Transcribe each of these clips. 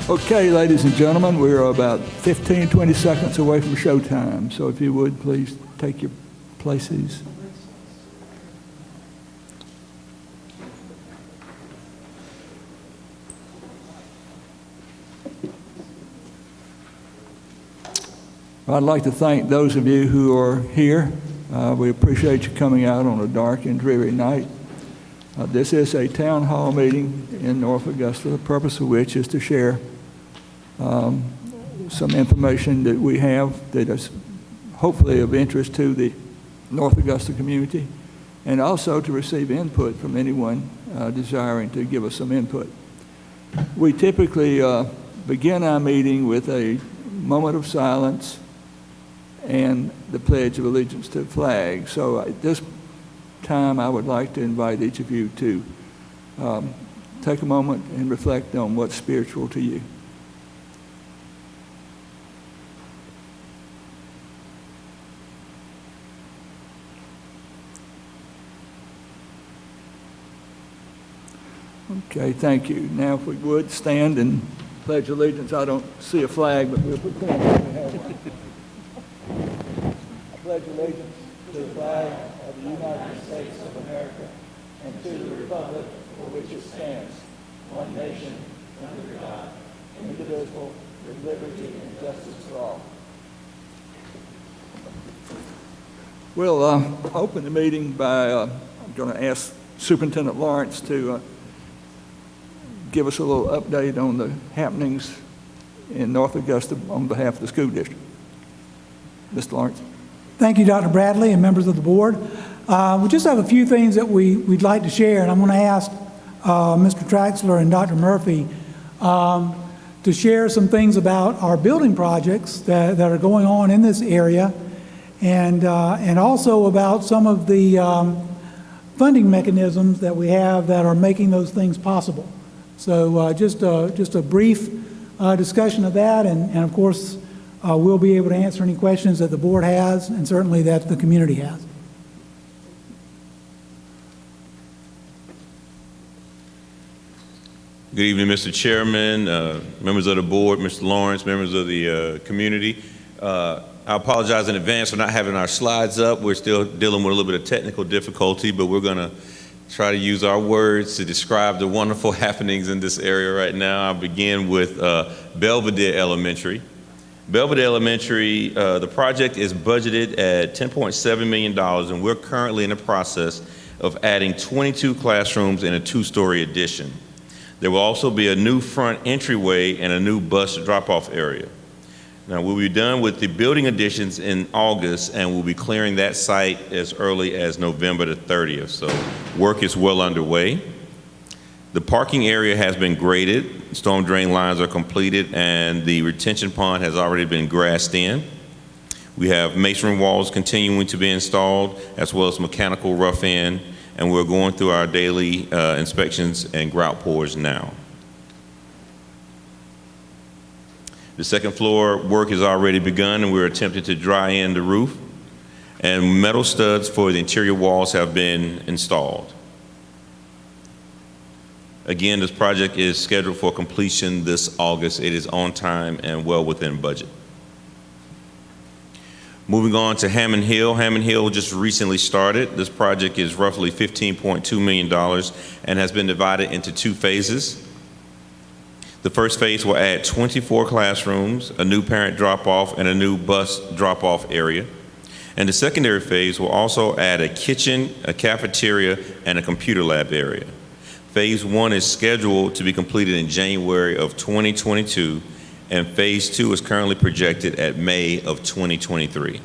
Okay, ladies and gentlemen, we are about 15, 20 seconds away from showtime. So if you would, please take your places. I'd like to thank those of you who are here. We appreciate you coming out on a dark and dreary night. This is a town hall meeting in North Augusta, the purpose of which is to share some information that we have that is hopefully of interest to the North Augusta community, and also to receive input from anyone desiring to give us some input. We typically begin our meeting with a moment of silence and the Pledge of Allegiance to the flag. So at this time, I would like to invite each of you to take a moment and reflect on what's spiritual to you. Okay, thank you. Now, if we would stand and pledge allegiance. I don't see a flag, but we'll pretend that we have one. I pledge allegiance to the flag of the United States of America and to the republic for which it stands, one nation, under God, indivisible, with liberty and justice for all. We'll open the meeting by, I'm going to ask Superintendent Lawrence to give us a little update on the happenings in North Augusta on behalf of the school district. Mr. Lawrence. Thank you, Dr. Bradley and members of the board. We just have a few things that we'd like to share, and I'm going to ask Mr. Traxler and Dr. Murphy to share some things about our building projects that are going on in this area, and also about some of the funding mechanisms that we have that are making those things possible. So just a brief discussion of that, and of course we'll be able to answer any questions that the board has, and certainly that the community has. Good evening, Mr. Chairman, members of the board, Mr. Lawrence, members of the community. I apologize in advance for not having our slides up. We're still dealing with a little bit of technical difficulty, but we're going to try to use our words to describe the wonderful happenings in this area right now. I'll begin with Belvedere Elementary. Belvedere Elementary, the project is budgeted at $10.7 million, and we're currently in the process of adding 22 classrooms and a two-story addition. There will also be a new front entryway and a new bus drop-off area. Now, we'll be done with the building additions in August, and we'll be clearing that site as early as November the 30th. So work is well underway. The parking area has been graded, storm drain lines are completed, and the retention pond has already been grassed in. We have masonry walls continuing to be installed, as well as mechanical rough in, and we're going through our daily inspections and grout pours now. The second floor work has already begun, and we're attempting to dry in the roof, and metal studs for the interior walls have been installed. Again, this project is scheduled for completion this August. It is on time and well within budget. Moving on to Hammond Hill. Hammond Hill just recently started. This project is roughly $15.2 million and has been divided into two phases. The first phase will add 24 classrooms, a new parent drop-off, and a new bus drop-off area. And the secondary phase will also add a kitchen, a cafeteria, and a computer lab area. Phase 1 is scheduled to be completed in January of 2022, and Phase 2 is currently projected at May of 2023.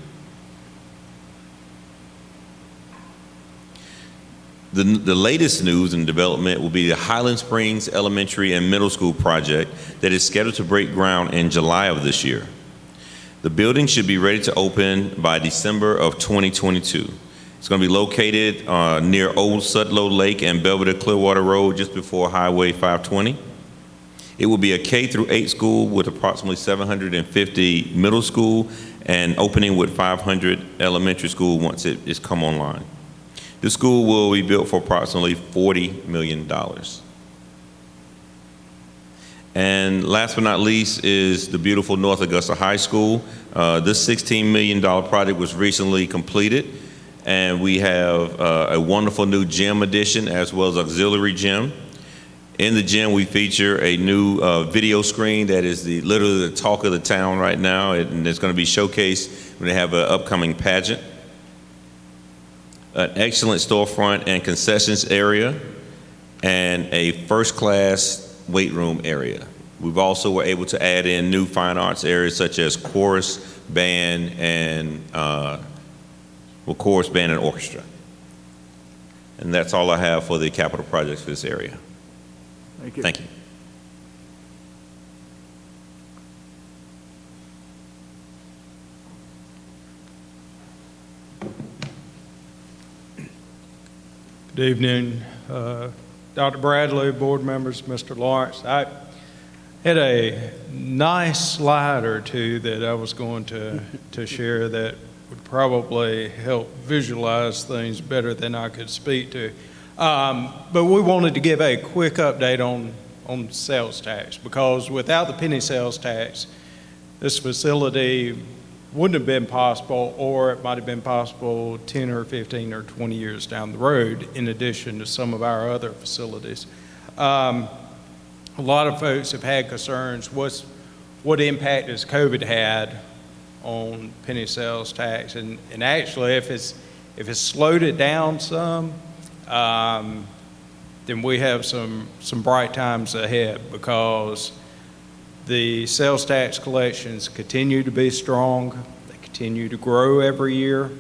The latest news and development will be the Highland Springs Elementary and Middle School project that is scheduled to break ground in July of this year. The building should be ready to open by December of 2022. It's going to be located near Old Sudlow Lake and Belvedere Clearwater Road, just before Highway 520. It will be a K-8 school with approximately 750 middle school and opening with 500 elementary school once it is come online. The school will be built for approximately $40 million. And last but not least is the beautiful North Augusta High School. This $16 million project was recently completed, and we have a wonderful new gym addition as well as auxiliary gym. In the gym, we feature a new video screen that is literally the talk of the town right now, and it's going to be showcased when they have an upcoming pageant. An excellent storefront and concessions area, and a first-class weight room area. We've also were able to add in new fine arts areas such as chorus, band, and chorus, band, and orchestra. And that's all I have for the capital projects for this area. Thank you. Thank you. Good evening, Dr. Bradley, board members, Mr. Lawrence. I had a nice slide or two that I was going to share that would probably help visualize things better than I could speak to. But we wanted to give a quick update on sales tax, because without the penny sales tax, this facility wouldn't have been possible, or it might have been possible 10 or 15 or 20 years down the road, in addition to some of our other facilities. A lot of folks have had concerns, what impact has COVID had on penny sales tax? And actually, if it's slowed it down some, then we have some bright times ahead, because the sales tax collections continue to be strong. They continue to grow every year.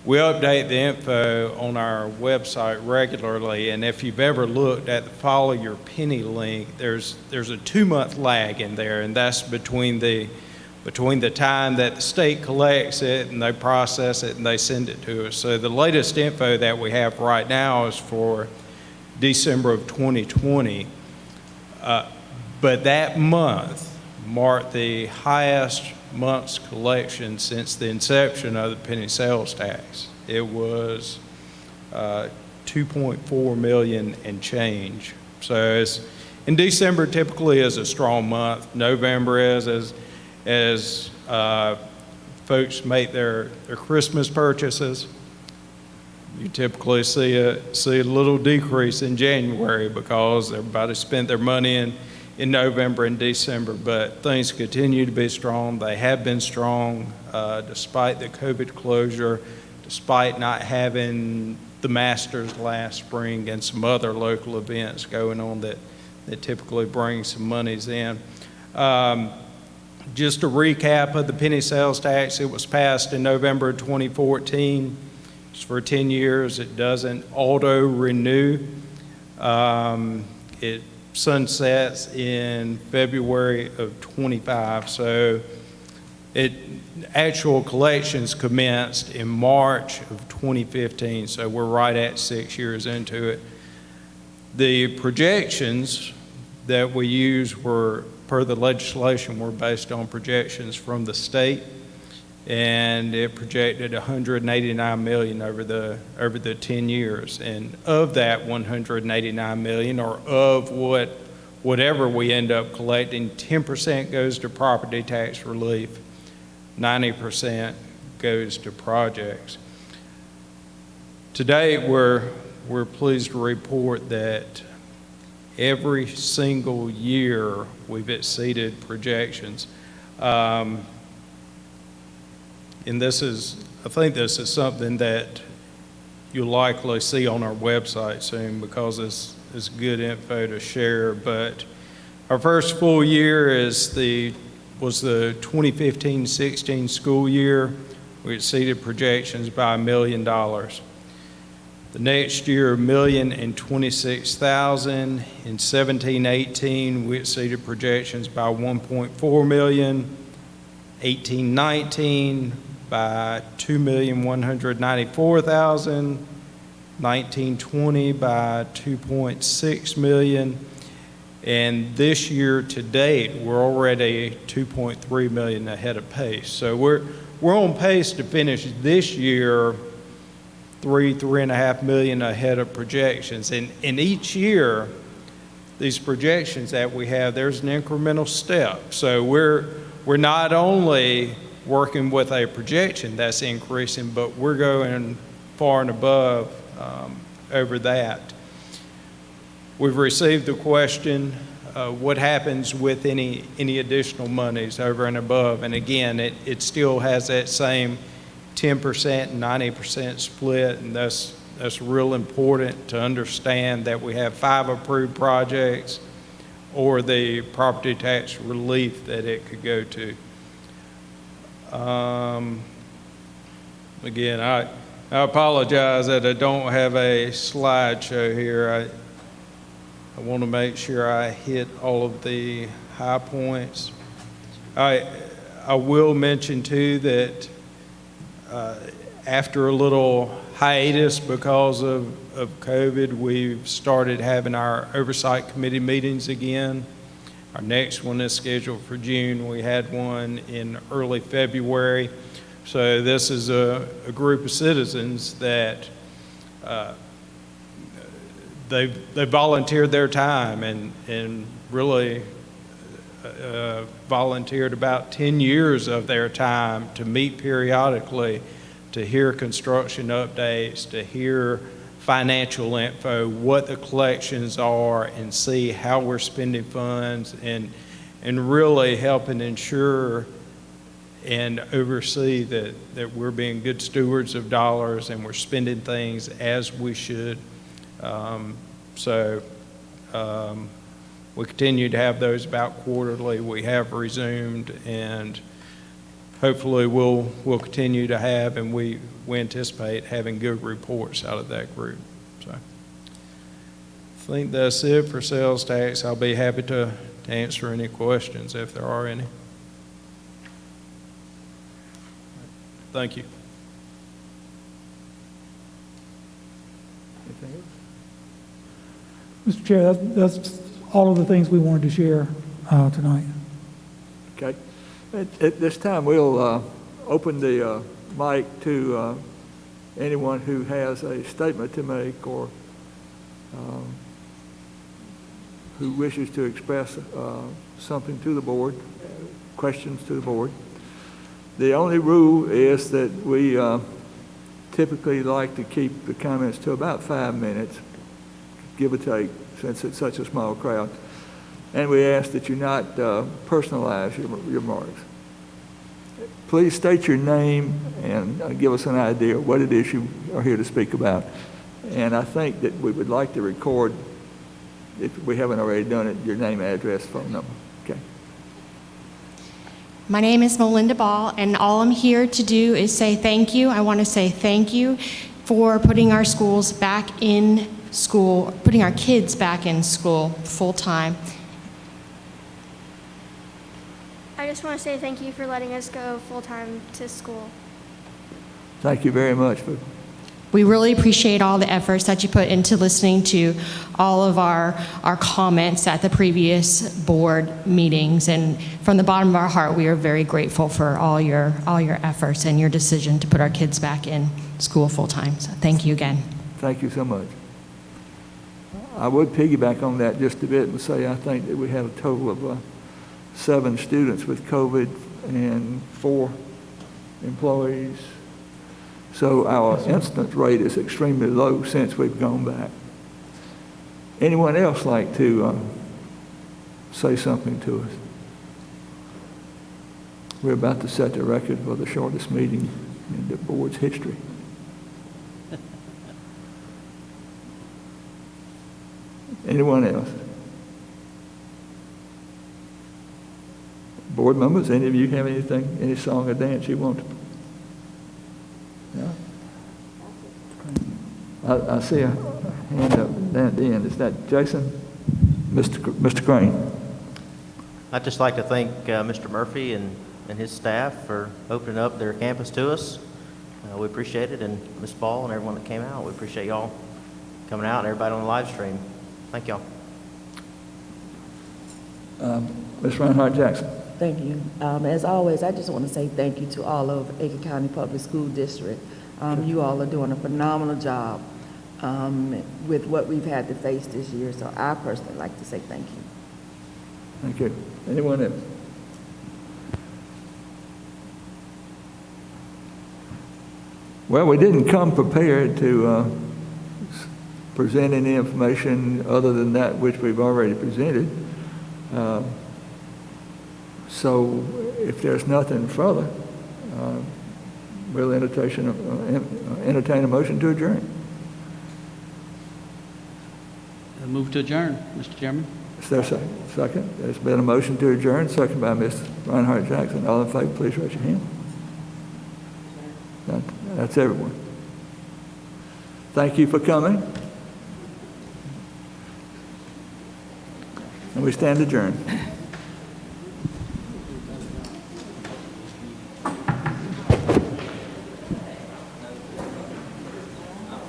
We update the info on our website regularly, and if you've ever looked at the Follow Your Penny link, there's a 2-month lag in there, and that's between the time that the state collects it and they process it and they send it to us. So the latest info that we have right now is for December of 2020. But that month marked the highest month's collection since the inception of the penny sales tax. It was 2.4 million and change. So in December typically is a strong month. November is as folks make their Christmas purchases. You typically see a little decrease in January, because everybody spent their money in November and December, but things continue to be strong. They have been strong despite the COVID closure, despite not having the Masters last spring and some other local events going on that typically bring some monies in. Just a recap of the penny sales tax: it was passed in November 2014. It's for 10 years. It doesn't auto-renew. It sunsets in February of 25. So actual collections commenced in March of 2015. So we're right at 6 years into it. The projections that we use were, per the legislation, were based on projections from the state, and it projected 189 million over the 10 years. And of that 189 million, or of whatever we end up collecting, 10% goes to property tax relief, 90% goes to projects. Today, we're pleased to report that every single year we've exceeded projections. And I think this is something that you'll likely see on our website soon, because it's good info to share. But our first full year was the 2015-16 school year. We exceeded projections by $1 million. The next year, $1,026,000. In 17-18, we exceeded projections by $1.4 million. 18-19 by $2,194,000. 19-20 by $2.6 million. And this year to date, we're already $2.3 million ahead of pace. So we're on pace to finish this year $3.5 million ahead of projections. And each year, these projections that we have, there's an incremental step. So we're not only working with a projection that's increasing, but we're going far and above over that. We've received the question, what happens with any additional monies over and above? And again, it still has that same 10% and 90% split, and that's real important to understand that we have 5 approved projects or the property tax relief that it could go to. Again, I apologize that I don't have a slideshow here. I want to make sure I hit all of the high points. I will mention too that after a little hiatus because of COVID, we've started having our oversight committee meetings again. Our next one is scheduled for June. We had one in early February. So this is a group of citizens that they volunteered their time and really volunteered about 10 years of their time to meet periodically, to hear construction updates, to hear financial info, what the collections are, and see how we're spending funds, and really helping ensure and oversee that we're being good stewards of dollars and we're spending things as we should. We continue to have those about quarterly. We have resumed, and hopefully we'll continue to have, and we anticipate having good reports out of that group. So I think that's it for sales tax. I'll be happy to answer any questions if there are any. Thank you. Anything else? Mr. Chair, that's all of the things we wanted to share tonight. Okay. At this time, we'll open the mic to anyone who has a statement to make or who wishes to express something to the board, questions to the board. The only rule is that we typically like to keep the comments to about 5 minutes, give or take, since it's such a small crowd. And we ask that you not personalize your remarks. Please state your name and give us an idea of what it is you are here to speak about. And I think that we would like to record, if we haven't already done it, your name, address, phone number. Okay. My name is Melinda Ball, and all I'm here to do is say thank you. I want to say thank you for putting our schools back in school, putting our kids back in school full time. I just want to say thank you for letting us go full-time to school. Thank you very much. We really appreciate all the efforts that you put into listening to all of our comments at the previous board meetings. And from the bottom of our heart, we are very grateful for all your efforts and your decision to put our kids back in school full-time. So thank you again. Thank you so much. I would piggyback on that just a bit and say I think that we have a total of 7 students with COVID and 4 employees. So our incidence rate is extremely low since we've gone back. Anyone else like to say something to us? We're about to set the record for the shortest meeting in the board's history. Anyone else? Board members, any of you have anything, any song or dance you want to? Yeah? I see a hand up down at the end. Is that Jason? Mr. Crane. I'd just like to thank Mr. Murphy and his staff for opening up their campus to us. We appreciate it, and Ms. Ball and everyone that came out. We appreciate y'all coming out and everybody on the live stream. Thank y'all. Ms. Reinhardt Jackson. Thank you. As always, I just want to say thank you to all of Aiken County Public School District. You all are doing a phenomenal job with what we've had to face this year. So I personally like to say thank you. Thank you. Anyone else? Well, we didn't come prepared to present any information other than that which we've already presented. So if there's nothing further, we'll entertain a motion to adjourn. I move to adjourn, Mr. Chairman. Is there a second? Second. There's been a motion to adjourn, second by Ms. Reinhardt Jackson. All in favor, please raise your hand. That's everyone. Thank you for coming. And we stand adjourned.